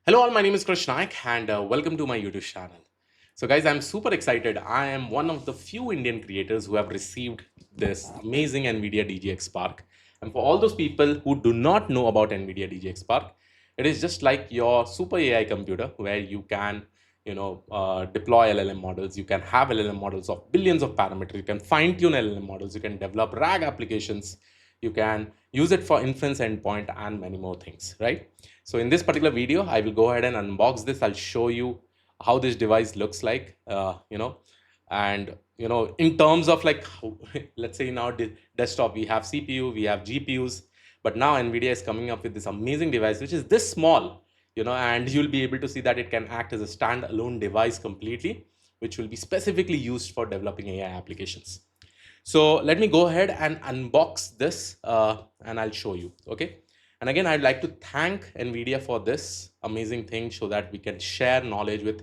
Hello all, my name is Krish Naik and welcome to my YouTube channel. So guys, I'm super excited. I am one of the few Indian creators who have received this amazing NVIDIA DGX Spark. And for all those people who do not know about NVIDIA DGX Spark, it is just like your super AI computer where you can, deploy LLM models. You can have LLM models of billions of parameters. You can fine tune LLM models. You can develop RAG applications. You can use it for inference endpoint and many more things, right? So in this particular video, I will go ahead and unbox this. I'll show you how this device looks like, and in terms of like, let's say in our desktop, we have CPU, we have GPUs, but now NVIDIA is coming up with this amazing device, which is this small, and you'll be able to see that it can act as a standalone device completely, which will be specifically used for developing AI applications. So let me go ahead and unbox this and I'll show you, okay? And again, I'd like to thank NVIDIA for this amazing thing so that we can share knowledge with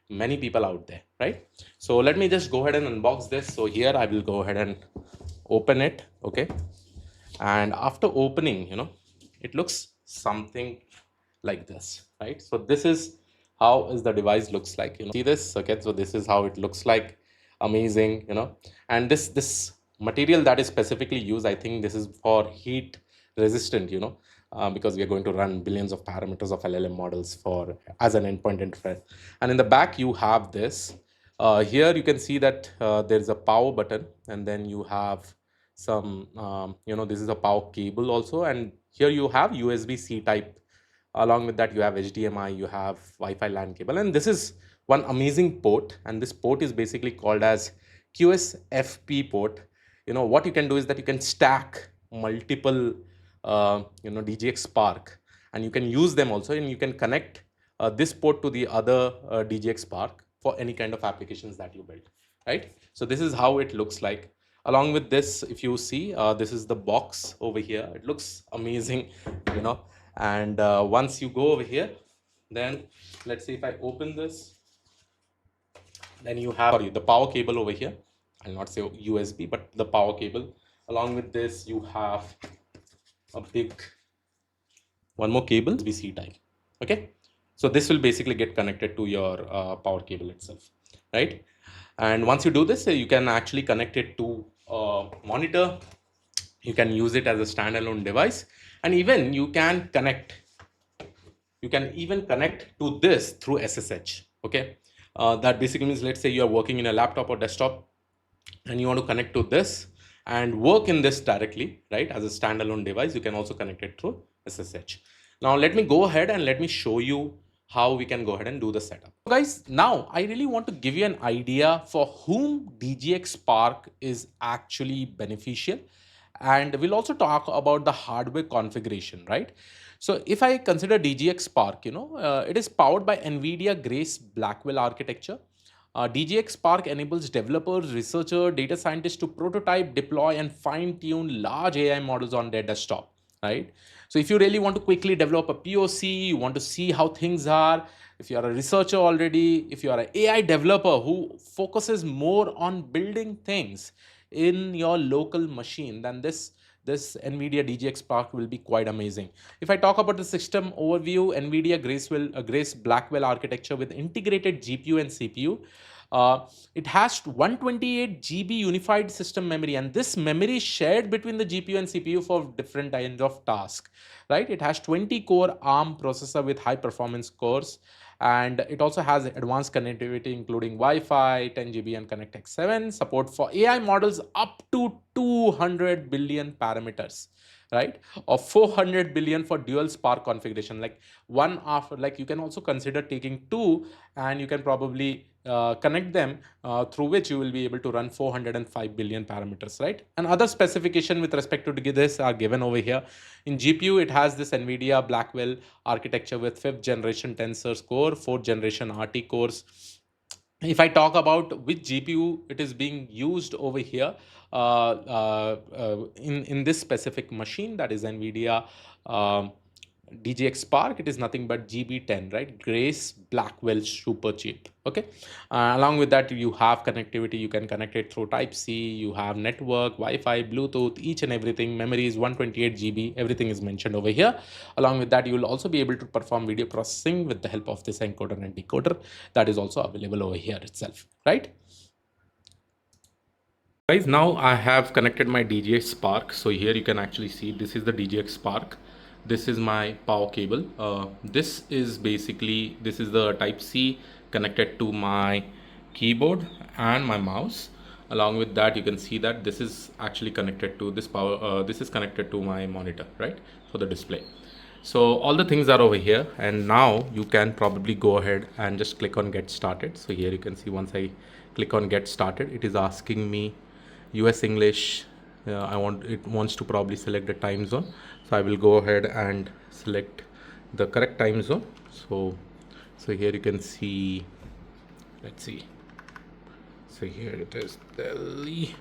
many people out there, right? So let me just go ahead and unbox this. So here I will go ahead and open it, okay? And after opening, it looks something like this, right? So this is how is the device looks like, see this, okay? So this is how it looks like, amazing, and this material that is specifically used, I think this is for heat resistant, because we are going to run billions of parameters of LLM models for as an endpoint interface. And in the back you have this. Here you can see that there is a power button, and then you have some this is a power cable also, and here you have USB-C type. Along with that you have HDMI, you have Wi-Fi LAN cable, and this is one amazing port, and this port is basically called as QSFP port. What you can do is that you can stack multiple DGX Spark, and you can use them also, and you can connect this port to the other DGX Spark for any kind of applications that you build, right? So this is how it looks like. Along with this, if you see, this is the box over here. It looks amazing, and once you go over here, then let's see if I open this, then you have the power cable over here. I'll not say USB, but the power cable. Along with this, you have a big one more cable, USB-C type. Okay, so this will basically get connected to your power cable itself, right? And once you do this, you can actually connect it to a monitor. You can use it as a standalone device, and even you can even connect to this through SSH. Okay, that basically means, let's say you are working in a laptop or desktop and you want to connect to this and work in this directly, right? As a standalone device, you can also connect it through SSH. Now let me go ahead and let me show you how we can go ahead and do the setup. So guys, now I really want to give you an idea for whom DGX Spark is actually beneficial, and we'll also talk about the hardware configuration, right? So if I consider DGX Spark, it is powered by NVIDIA Grace Blackwell architecture. DGX Spark enables developers, researchers, data scientists to prototype, deploy, and fine-tune large AI models on their desktop, right? So if you really want to quickly develop a POC, you want to see how things are, if you are a researcher already, if you are an AI developer who focuses more on building things in your local machine, then this NVIDIA DGX Spark will be quite amazing. If I talk about the system overview, NVIDIA Grace Blackwell architecture with integrated GPU and CPU. It has 128 GB unified system memory, and this memory is shared between the GPU and CPU for different kinds of tasks, right? It has 20 core ARM processor with high performance cores, and it also has advanced connectivity including Wi-Fi, 10 GB and ConnectX-7, support for AI models up to 200 billion parameters, right? Or 400 billion for dual Spark configuration, like one after, like you can also consider taking two, and you can probably connect them, through which you will be able to run 405 billion parameters, right? And other specification with respect to this are given over here. In GPU, it has this NVIDIA Blackwell architecture with 5th generation Tensor core, 4th generation RT cores. If I talk about which GPU it is being used over here, in this specific machine, that is NVIDIA DGX Spark, it is nothing but GB10, right? Grace Blackwell Superchip. Okay. Along with that, you have connectivity. You can connect it through Type C. You have network, Wi-Fi, Bluetooth, each and everything. Memory is 128 GB. Everything is mentioned over here. Along with that, you will also be able to perform video processing with the help of this encoder and decoder. That is also available over here itself, right? Guys, now I have connected my DGX Spark. So here you can actually see this is the DGX Spark. This is my power cable. This is the Type C connected to my keyboard and my mouse. Along with that, you can see that this is actually connected to this power. This is connected to my monitor, right, for the display. So all the things are over here, and now you can probably go ahead and just click on get started. So here you can see once I click on get started, it is asking me US English. It wants to probably select the time zone, so I will go ahead and select the correct time zone. So here you can see, let's see, so here it is Delhi.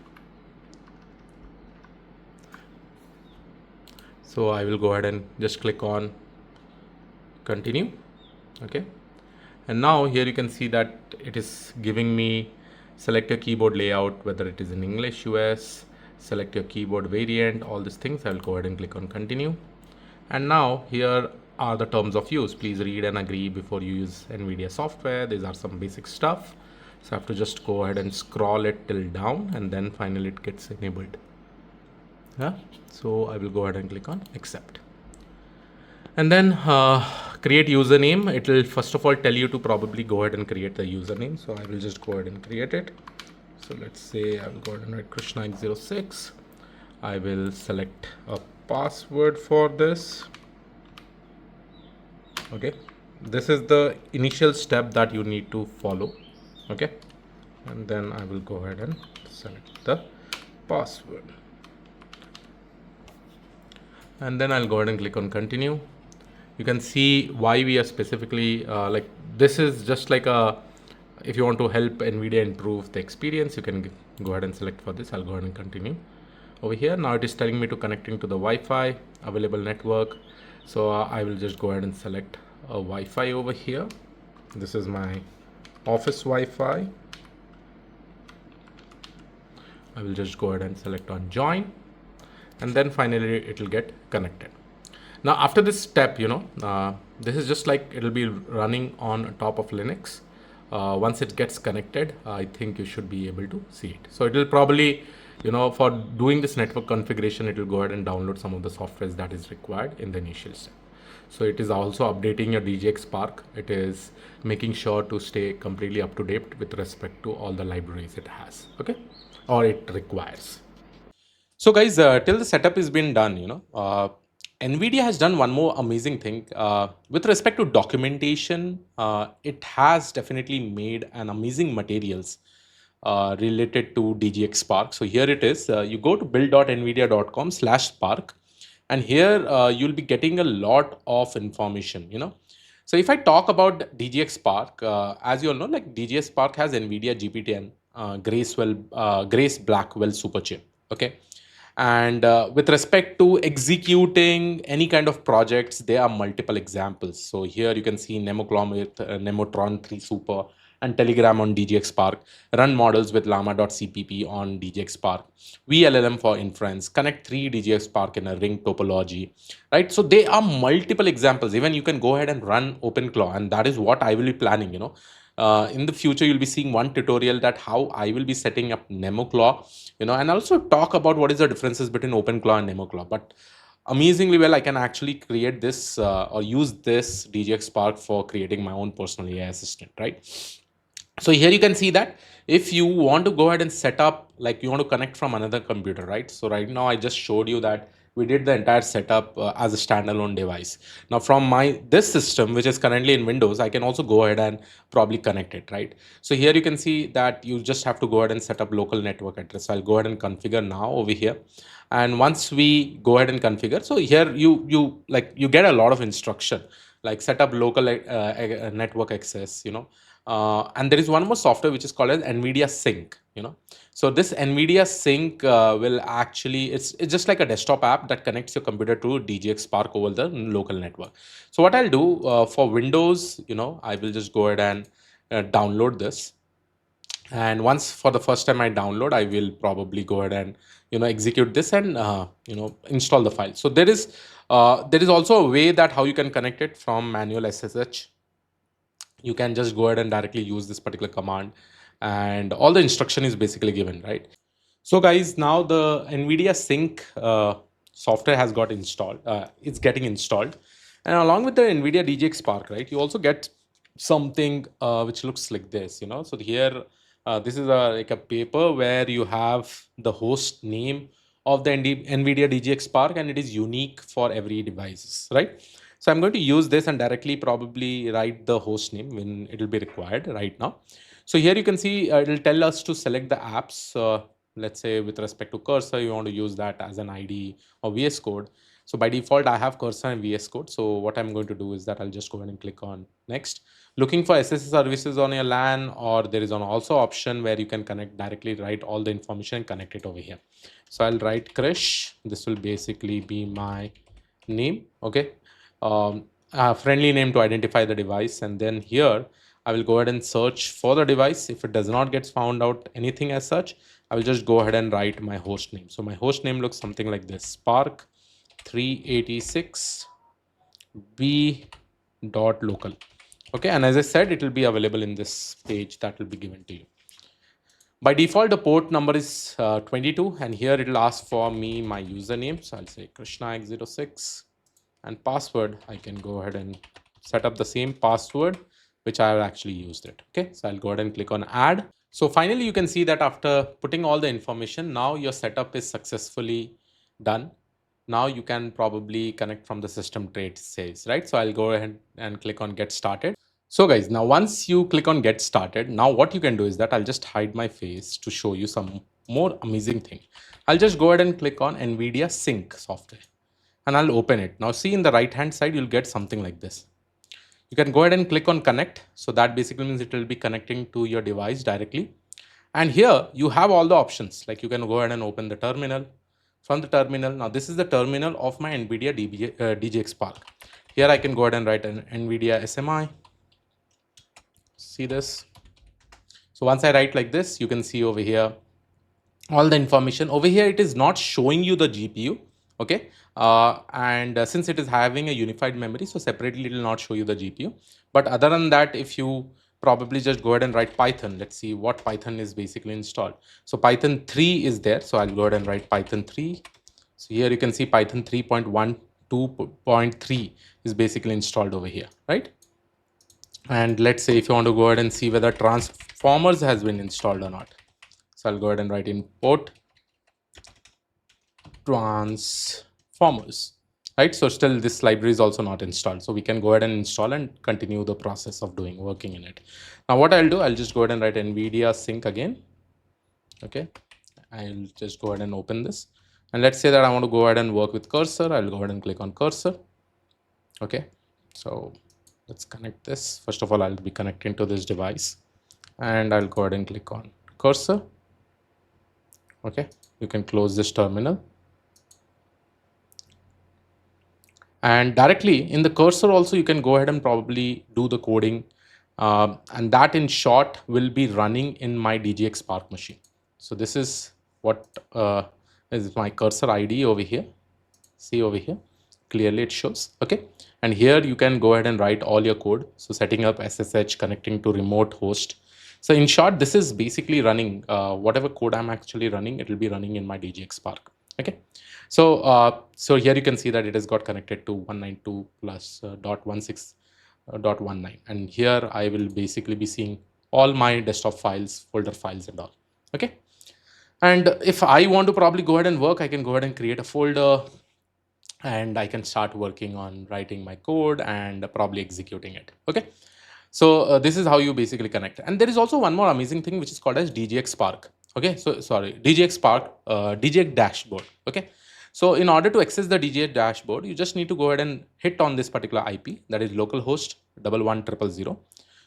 So I will go ahead and just click on continue. Okay, and now here you can see that it is giving me select your keyboard layout, whether it is in English US, select your keyboard variant, all these things. I'll go ahead and click on continue. And now here are the terms of use. Please read and agree before you use NVIDIA software. These are some basic stuff. So I have to just go ahead and scroll it till down, and then finally it gets enabled. Yeah. So I will go ahead and click on accept. And then create username. It will first of all tell you to probably go ahead and create the username. So I will just go ahead and create it. So let's say I will go ahead and write Krishna06. I will select a password for this. Okay, this is the initial step that you need to follow. Okay, and then I will go ahead and select the password, and then I'll go ahead and click on continue. You can see why we are specifically like this is just like a, if you want to help NVIDIA improve the experience, you can go ahead and select for this. I'll go ahead and continue over here. Now it is telling me to connecting to the Wi-Fi, available network. So I will just go ahead and select a Wi-Fi over here. This is my office Wi-Fi. I will just go ahead and select on join, and then finally it will get connected. Now after this step, this is just like it will be running on top of Linux. Once it gets connected, I think you should be able to see it. So it will probably, for doing this network configuration, it will go ahead and download some of the softwares that is required in the initial step. So it is also updating your DGX Spark. It is making sure to stay completely up to date with respect to all the libraries it has, okay, or it requires. So guys, till the setup has been done, NVIDIA has done one more amazing thing. With respect to documentation, it has definitely made an amazing materials related to DGX Spark. So here it is. You go to build.nvidia.com/spark, and here you'll be getting a lot of information, So if I talk about DGX Spark, as you all know, like DGX Spark has NVIDIA GPT-10 Grace Blackwell Superchip. Okay. And with respect to executing any kind of projects, there are multiple examples. So here you can see Nemoclom with Nemotron 3 Super and Telegram on DGX Spark, run models with llama.cpp on DGX Spark, VLLM for inference, connect 3 DGX Spark in a ring topology, right? So there are multiple examples. Even you can go ahead and run OpenClaw, and that is what I will be planning, in the future, you'll be seeing one tutorial that how I will be setting up Nemoclaw, and also talk about what is the differences between OpenClaw and Nemoclaw. But amazingly well, I can actually create this or use this DGX Spark for creating my own personal AI assistant, right? So here you can see that if you want to go ahead and set up, like you want to connect from another computer, right? So right now I just showed you that we did the entire setup as a standalone device. Now from this system, which is currently in Windows, I can also go ahead and probably connect it, right? So here you can see that you just have to go ahead and set up local network address. So I'll go ahead and configure now over here. And once we go ahead and configure, so here you get a lot of instruction. like set up local network access, and there is one more software which is called as NVIDIA Sync, So this NVIDIA Sync will actually, it's just like a desktop app that connects your computer to DGX Spark over the local network. So what I'll do for Windows, I will just go ahead and download this. And once for the first time I download, I will probably go ahead and execute this and install the file. So there is also a way that how you can connect it from manual SSH. You can just go ahead and directly use this particular command, and all the instruction is basically given, right? So guys, now the NVIDIA Sync software has got installed. It's getting installed. And along with the NVIDIA DGX Spark, right, you also get something which looks like this, So here, this is like a paper where you have the host name of the NVIDIA DGX Spark, and it is unique for every device, right? So I'm going to use this and directly probably write the host name when it will be required right now. So here you can see it will tell us to select the apps. Let's say with respect to Cursor, you want to use that as an ID or VS Code. So by default, I have Cursor and VS Code. So what I'm going to do is that I'll just go ahead and click on next. Looking for SSH services on your LAN, or there is an also option where you can connect directly, write all the information and connect it over here. So I'll write Krish. This will basically be my name. Okay. A friendly name to identify the device. And then here, I will go ahead and search for the device. If it does not get found out anything as such, I will just go ahead and write my host name. So my host name looks something like this: Spark 386 b.local. Okay, and as I said, it will be available in this page that will be given to you. By default, the port number is 22, and here it will ask for me my username. So I'll say Krishnax06, and password, I can go ahead and set up the same password which I have actually used it. Okay, so I'll go ahead and click on add. So finally, you can see that after putting all the information, now your setup is successfully done. Now you can probably connect from the system tray, it says, right? So I'll go ahead and click on get started. So guys, now once you click on get started, now what you can do is that I'll just hide my face to show you some more amazing thing. I'll just go ahead and click on NVIDIA Sync software, and I'll open it. Now see, in the right hand side, you'll get something like this. You can go ahead and click on connect. So that basically means it will be connecting to your device directly. And here you have all the options. Like you can go ahead and open the terminal. From the terminal, now this is the terminal of my NVIDIA DGX Spark. Here I can go ahead and write an NVIDIA SMI. See this? So once I write like this, you can see over here all the information. Over here, it is not showing you the GPU. Okay, since it is having a unified memory, so separately it will not show you the GPU. But other than that, if you probably just go ahead and write Python, let's see what Python is basically installed. So Python 3 is there. So I'll go ahead and write Python 3. So here you can see Python 3.12.3 is basically installed over here, right? And let's say if you want to go ahead and see whether transformers has been installed or not. So I'll go ahead and write import transformers, right? So still this library is also not installed. So we can go ahead and install and continue the process of working in it. Now what I'll do, I'll just go ahead and write NVIDIA Sync again. Okay, I'll just go ahead and open this. And let's say that I want to go ahead and work with Cursor. I'll go ahead and click on Cursor. Okay, so let's connect this. First of all, I'll be connecting to this device, and I'll go ahead and click on Cursor. Okay, you can close this terminal. And directly in the Cursor also, you can go ahead and probably do the coding. And that in short will be running in my DGX Spark machine. So this is what is my Cursor ID over here. See over here, clearly it shows. Okay, and here you can go ahead and write all your code. So setting up SSH, connecting to remote host. So in short, this is basically running whatever code I'm actually running, it will be running in my DGX Spark. Okay, so so here you can see that it has got connected to 192.16.19, and here I will basically be seeing all my desktop files, folder files and all. Okay, and if I want to probably go ahead and work, I can go ahead and create a folder, and I can start working on writing my code and probably executing it. Okay, so this is how you basically connect. And there is also one more amazing thing which is called as DGX Spark. Okay, so sorry, DGX Spark, DGX Dashboard. Okay, So in order to access the DGX dashboard, you just need to go ahead and hit on this particular IP, that is localhost 11000.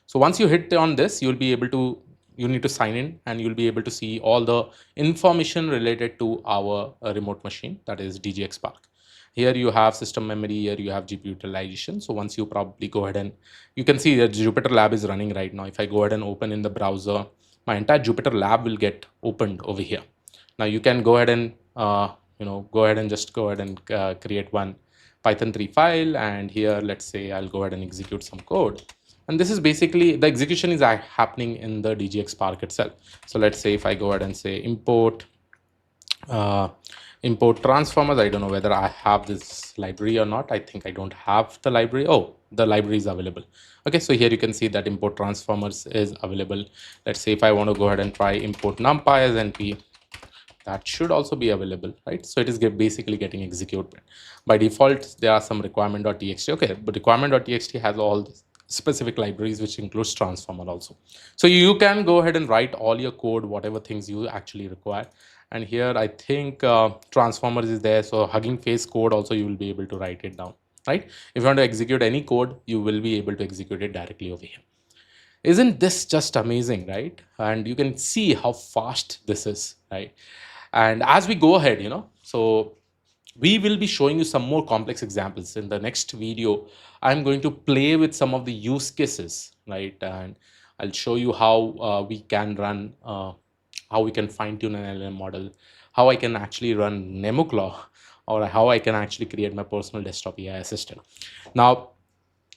So once you hit on this, you need to sign in, and you'll be able to see all the information related to our remote machine, that is DGX Spark. Here you have system memory, here you have GPU utilization. So once you probably go ahead and you can see that Jupyter Lab is running right now. If I go ahead and open in the browser, my entire Jupyter Lab will get opened over here. Now you can go ahead and just go ahead and create one Python 3 file, and here let's say I'll go ahead and execute some code. And this is basically the execution is happening in the DGX Spark itself. So let's say if I go ahead and say uh, import transformers. I don't know whether I have this library or not. I think I don't have the library. Oh, the library is available. Okay, so here you can see that import transformers is available. Let's say if I want to go ahead and try import numpy as np, that should also be available, right? So it is basically getting executed. By default, there are some requirement.txt. Okay, but requirement.txt has all the specific libraries, which includes transformer also. So you can go ahead and write all your code, whatever things you actually require. And here I think transformers is there. So Hugging Face code also you will be able to write it down, right? If you want to execute any code, you will be able to execute it directly over here. Isn't this just amazing, right? And you can see how fast this is, right? And as we go ahead, so we will be showing you some more complex examples in the next video. I'm going to play with some of the use cases, right? And I'll show you how we can run, how we can fine tune an LLM model, how I can actually run NemoClaw, or how I can actually create my personal desktop AI assistant. Now,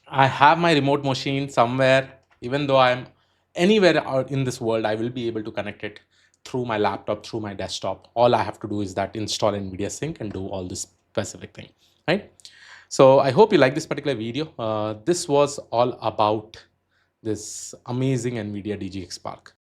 I have my remote machine somewhere. Even though I'm anywhere out in this world, I will be able to connect it through my laptop, through my desktop. All I have to do is that install NVIDIA Sync and do all this specific thing, right? So I hope you like this particular video. This was all about this amazing NVIDIA DGX Spark.